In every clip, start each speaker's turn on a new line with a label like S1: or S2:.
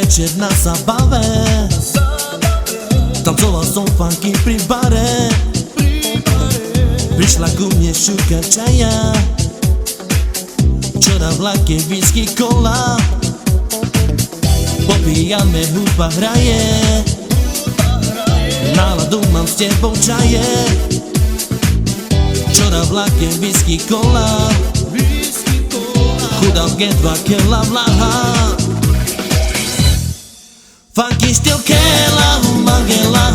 S1: večer na zabave, tancoval som funky pri bare. Prišla ku mne šuka čaja, čo na vlake whisky kola. Popíjame, hudba hraje, náladu mám s tebou čaje. Čo na vlake whisky kola, chudal G2 kela vlaha. Funky styl kela magela,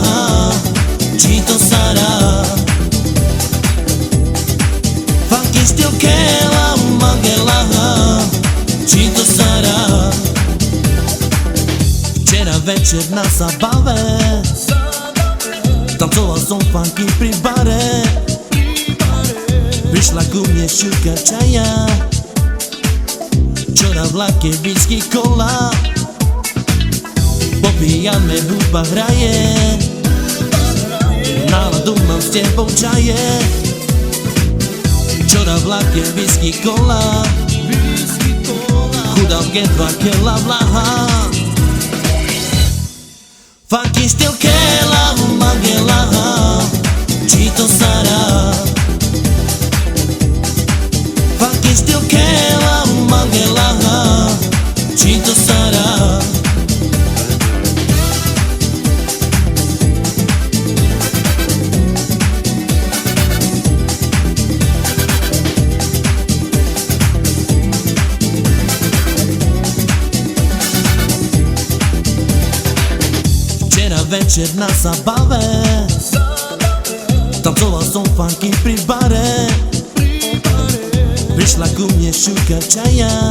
S1: či to Sara. Funky styl kela magela, či to Sara. Včera večer na zabave, tancoval som funky pri bare. Prišla ku mne šuka čaja, čo na vlake whisky kola. Popíjame, hudba hraje, náladu mám s tebou čaje. Čo na vlake whisky kola, chudal G2 kela vlaha. Funky styl kela magela, či to Sara. Funky styl kela magela, či to Sara. Večer na zabave, tancoval som funky pri bare. Prišla ku mne šuka čaja,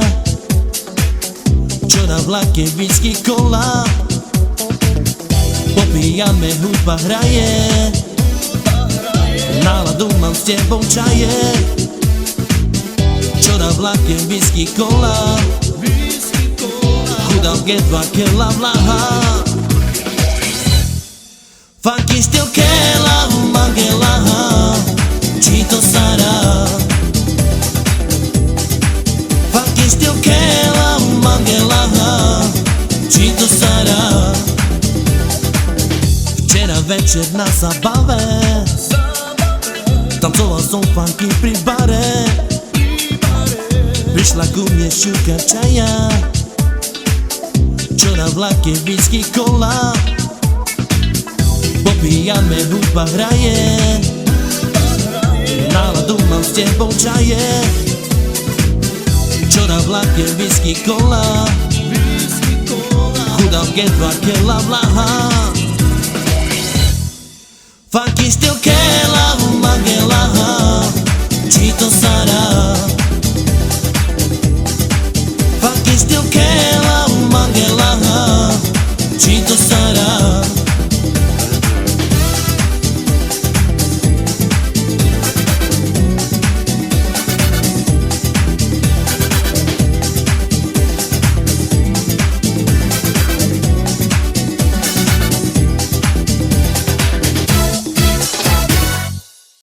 S1: čo na vlake whisky kola. Popíjame, hudba hraje, náladu mám s tebou čaje. Čo na vlake whisky kola, chudal G2 kela vlaha. Funky styl kela magela, či to Sara. Funky styl kela magela, či to Sara. Včera večer na zabave, tancoval som funky pri bare. Prišla ku mne šuka čaja, čo na vlake whisky kola. Popíjame, hudba hraje, náladu mám s tebou čaje. Čo na vlake whisky kola, chudal G2 kela vlaha. Funky styl kela